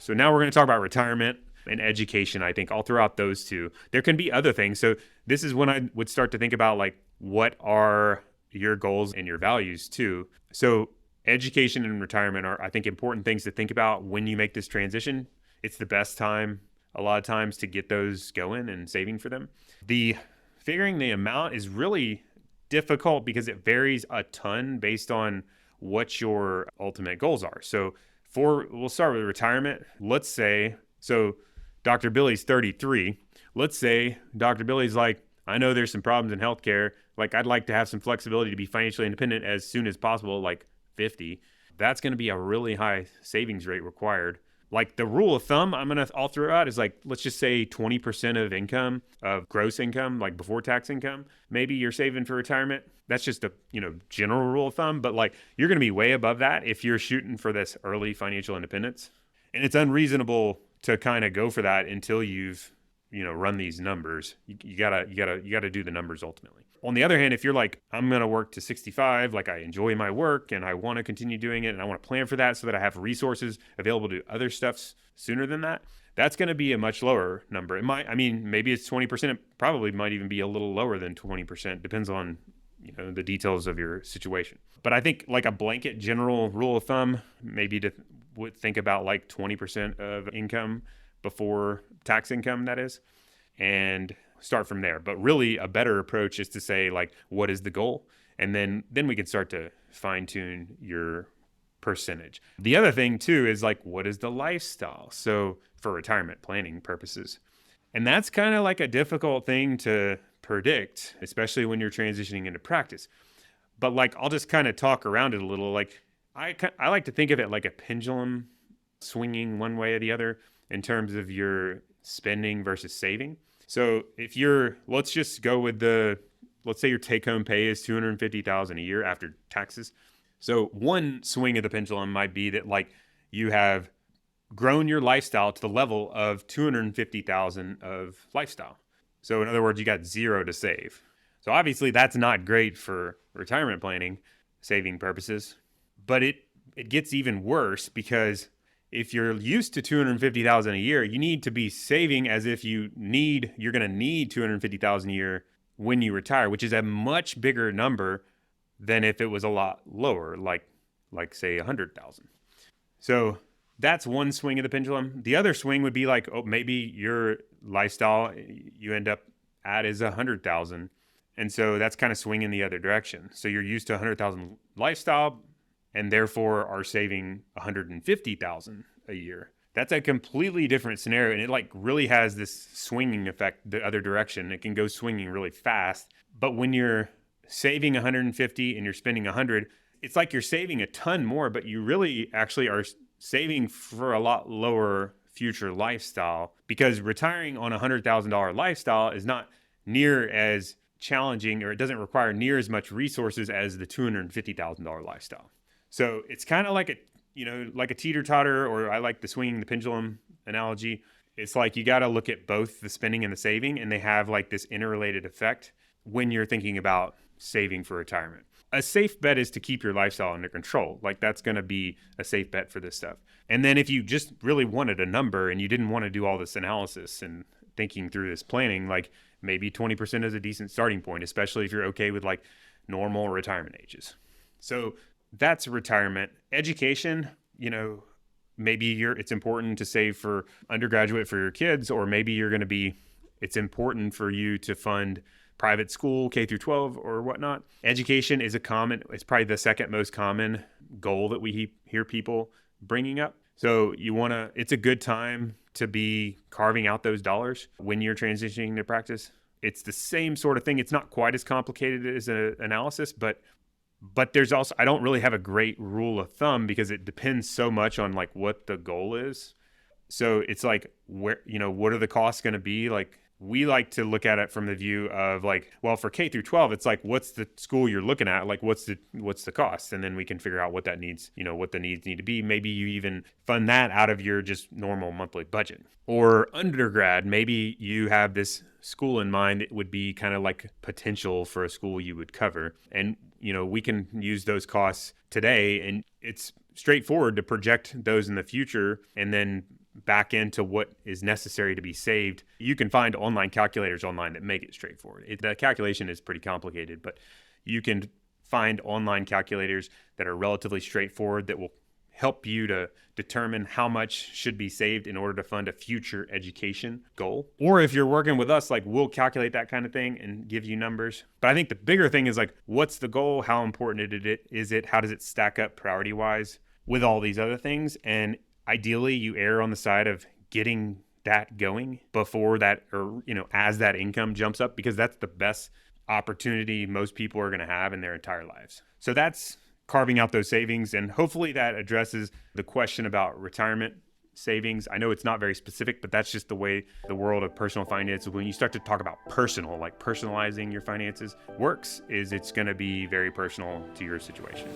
So now we're going to talk about retirement and education, I think, all throughout those two. There can be other things. So this is when I would start to think about like, what are your goals and your values too? So education and retirement are, I think, important things to think about when you make this transition. It's the best time a lot of times to get those going and saving for them. The figuring the amount is really difficult because it varies a ton based on what your ultimate goals are. So we'll start with retirement. Let's say, so Dr. Billy's 33. Let's say Dr. Billy's like, I know there's some problems in healthcare. Like, I'd like to have some flexibility to be financially independent as soon as possible, like 50. That's going to be a really high savings rate required. Like, the rule of thumb I'll throw out is like, let's just say 20% of income, of gross income, like before tax income, maybe you're saving for retirement. That's just a, general rule of thumb, but like, you're going to be way above that if you're shooting for this early financial independence. And it's unreasonable to kind of go for that until you've, run these numbers. You gotta do the numbers ultimately. On the other hand, if you're like, I'm going to work to 65, like I enjoy my work and I want to continue doing it and I want to plan for that so that I have resources available to do other stuff sooner than that, that's going to be a much lower number. Maybe it's 20%. It probably might even be a little lower than 20%. Depends on, the details of your situation. But I think like a blanket general rule of thumb, maybe would think about like 20% of income before tax income, that is, and start from there. But really a better approach is to say like, what is the goal? And then we can start to fine tune your percentage. The other thing too is like, what is the lifestyle? So for retirement planning purposes. And that's kind of like a difficult thing to predict, especially when you're transitioning into practice. But like, I'll just kind of talk around it a little. Like I like to think of it like a pendulum swinging one way or the other in terms of your spending versus saving. So if let's just go with let's say your take home pay is $250,000 a year after taxes. So one swing of the pendulum might be that like you have grown your lifestyle to the level of $250,000 of lifestyle. So in other words, you got zero to save. So obviously that's not great for retirement planning, saving purposes, but it gets even worse because if you're used to $250,000 a year, you need to be saving as if you're going to need $250,000 a year when you retire, which is a much bigger number than if it was a lot lower, like say 100,000. So that's one swing of the pendulum. The other swing would be like, maybe your lifestyle you end up at is 100,000. And so that's kind of swinging the other direction. So you're used to 100,000 lifestyle and therefore are saving 150,000 a year. That's a completely different scenario. And it like really has this swinging effect the other direction. It can go swinging really fast. But when you're saving 150 and you're spending 100, it's like you're saving a ton more, but you really actually are saving for a lot lower future lifestyle because retiring on a $100,000 lifestyle is not near as challenging, or it doesn't require near as much resources as the $250,000 lifestyle. So it's kind of like a teeter-totter, or I like the swinging the pendulum analogy. It's like you got to look at both the spending and the saving, and they have like this interrelated effect when you're thinking about saving for retirement. A safe bet is to keep your lifestyle under control. Like that's going to be a safe bet for this stuff. And then if you just really wanted a number and you didn't want to do all this analysis and thinking through this planning, like maybe 20% is a decent starting point, especially if you're okay with like normal retirement ages. So that's retirement. Education, maybe it's important to save for undergraduate for your kids, or maybe it's important for you to fund private school, K through 12 or whatnot. Education is it's probably the second most common goal that we hear people bringing up. So it's a good time to be carving out those dollars when you're transitioning to practice. It's the same sort of thing. It's not quite as complicated as an analysis, but there's also, I don't really have a great rule of thumb because it depends so much on like what the goal is. So it's like, what are the costs going to be? Like, we like to look at it from the view of like, well, for K through 12, it's like, what's the school you're looking at? Like, what's the cost? And then we can figure out what that needs, what the needs need to be. Maybe you even fund that out of your just normal monthly budget. Or undergrad, maybe you have this school in mind. It would be kind of like potential for a school you would cover. And, we can use those costs today, and it's straightforward to project those in the future and then back into what is necessary to be saved, you can find online calculators online that make it straightforward. The calculation is pretty complicated, but you can find online calculators that are relatively straightforward that will help you to determine how much should be saved in order to fund a future education goal. Or if you're working with us, like we'll calculate that kind of thing and give you numbers. But I think the bigger thing is like, what's the goal? How important is it? How does it stack up priority wise with all these other things? And ideally you err on the side of getting that going before that, or, as that income jumps up, because that's the best opportunity most people are going to have in their entire lives. So that's carving out those savings. And hopefully that addresses the question about retirement savings. I know it's not very specific, but that's just the way the world of personal finance, when you start to talk about personal, like personalizing your finances works, is it's going to be very personal to your situation.